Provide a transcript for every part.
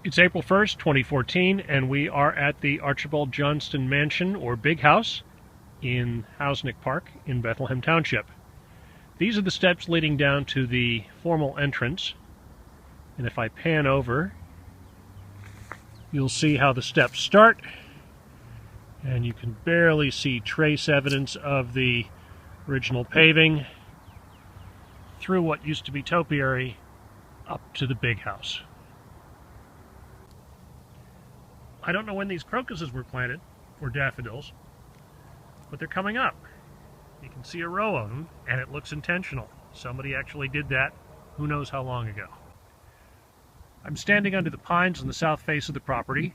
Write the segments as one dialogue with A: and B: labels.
A: It's April 1st, 2014, and we are at the Archibald Johnston Mansion, or Big House, in Housenick Park in Bethlehem Township. These are the steps leading down to the formal entrance, and if I pan over, you'll see how the steps start, and you can barely see trace evidence of the original paving through what used to be topiary up to the Big House. I don't know when these crocuses were planted, or daffodils, but they're coming up. You can see a row of them, and it looks intentional. Somebody actually did that, who knows how long ago. I'm standing under the pines on the south face of the property.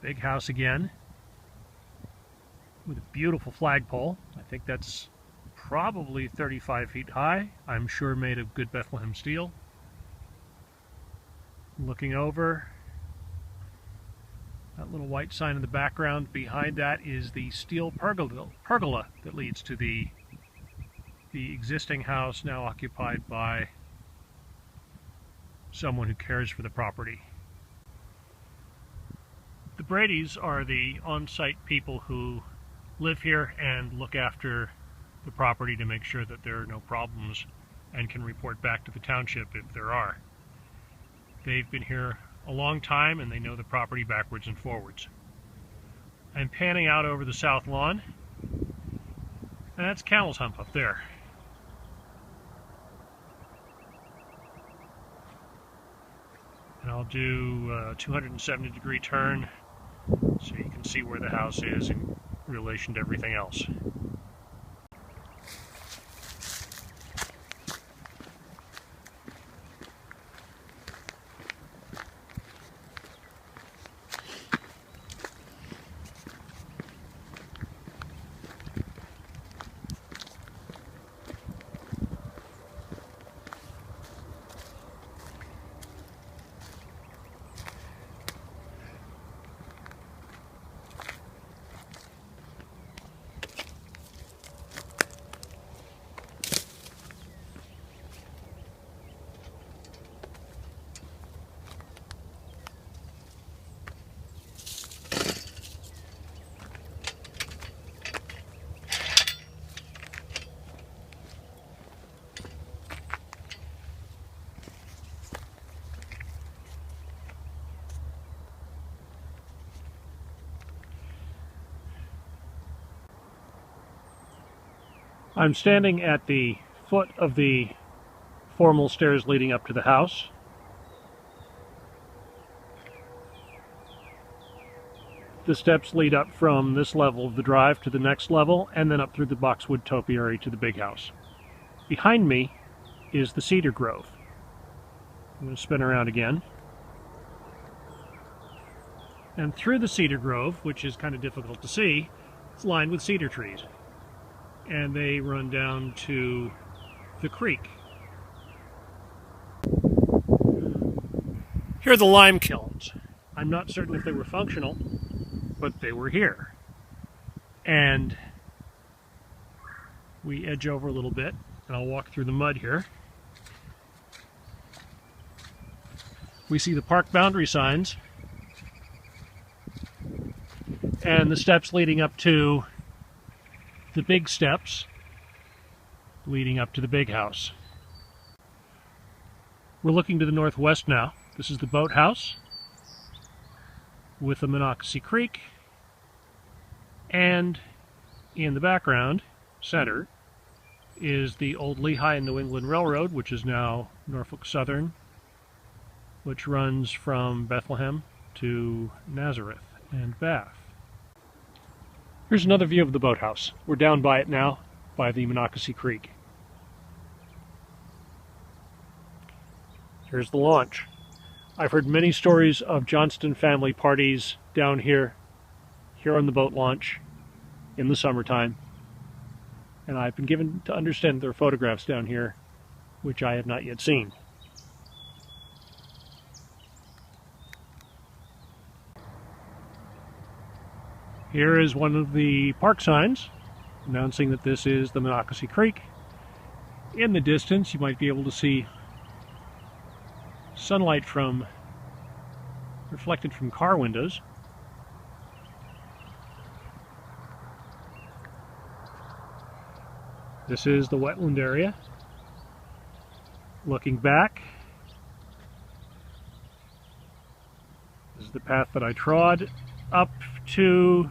A: Big house again, with a beautiful flagpole. I think that's probably 35 feet high. I'm sure made of good Bethlehem steel. Looking over, that little white sign in the background, behind that is the steel pergola that leads to the existing house, now occupied by someone who cares for the property. The Bradys are the on-site people who live here and look after the property to make sure that there are no problems and can report back to the township if there are. They've been here a long time, and they know the property backwards and forwards. I'm panning out over the south lawn, and that's Camel's Hump up there. And I'll do a 270-degree turn so you can see where the house is in relation to everything else. I'm standing at the foot of the formal stairs leading up to the house. The steps lead up from this level of the drive to the next level, and then up through the boxwood topiary to the Big House. Behind me is the cedar grove. I'm going to spin around again. And through the cedar grove, which is kind of difficult to see, it's lined with cedar trees. And they run down to the creek. Here are the lime kilns. I'm not certain if they were functional, but they were here. And we edge over a little bit, and I'll walk through the mud here. We see the park boundary signs and the steps leading up to the big steps leading up to the Big House. We're looking to the northwest now. This is the boathouse with the Monocacy Creek, and in the background, center, is the old Lehigh and New England Railroad, which is now Norfolk Southern, which runs from Bethlehem to Nazareth and Bath. Here's another view of the boathouse. We're down by it now, by the Monocacy Creek. Here's the launch. I've heard many stories of Johnston family parties down here on the boat launch in the summertime. And I've been given to understand there are photographs down here, which I have not yet seen. Here is one of the park signs announcing that this is the Monocacy Creek. In the distance, you might be able to see sunlight from reflected from car windows. This is the wetland area. Looking back, this is the path that I trod up to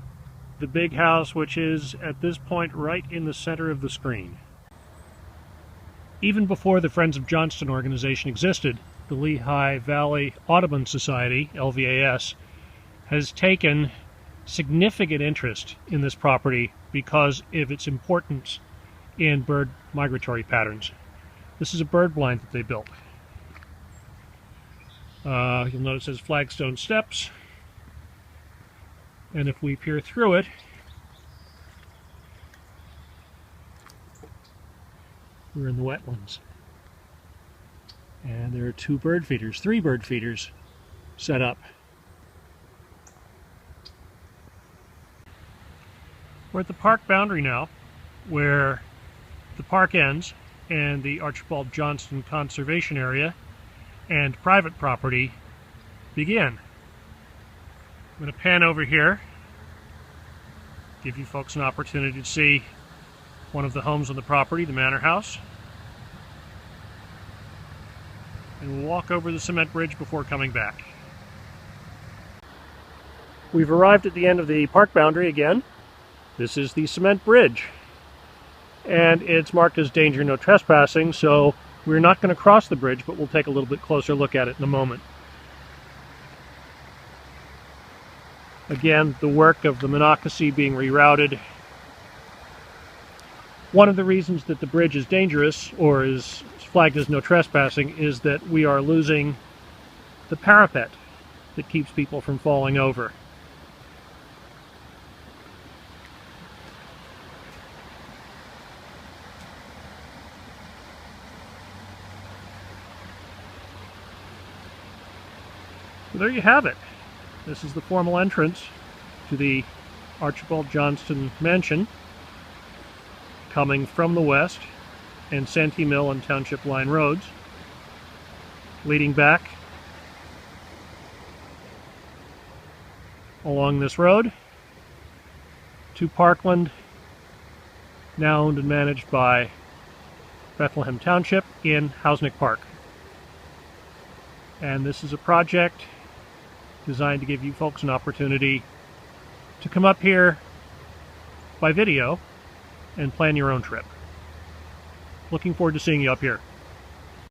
A: the big house, which is at this point right in the center of the screen. Even before the Friends of Johnston organization existed, the Lehigh Valley Audubon Society, LVAS, has taken significant interest in this property because of its importance in bird migratory patterns. This is a bird blind that they built. You'll notice it says flagstone steps, and if we peer through it, we're in the wetlands. And there are three bird feeders set up. We're at the park boundary now, where the park ends and the Archibald Johnston Conservation Area and private property begin. I'm going to pan over here, give you folks an opportunity to see one of the homes on the property, the manor house. And we'll walk over the cement bridge before coming back. We've arrived at the end of the park boundary again. This is the cement bridge. And it's marked as danger no trespassing, so we're not going to cross the bridge, but we'll take a little bit closer look at it in a moment. Again, the work of the Monocacy being rerouted. One of the reasons that the bridge is dangerous, or is flagged as no trespassing, is that we are losing the parapet that keeps people from falling over. So there you have it. This is the formal entrance to the Archibald Johnston mansion, coming from the west and Santee Mill and Township Line roads, leading back along this road to Parkland, now owned and managed by Bethlehem Township in Housenick Park. And this is a project designed to give you folks an opportunity to come up here by video and plan your own trip. Looking forward to seeing you up here.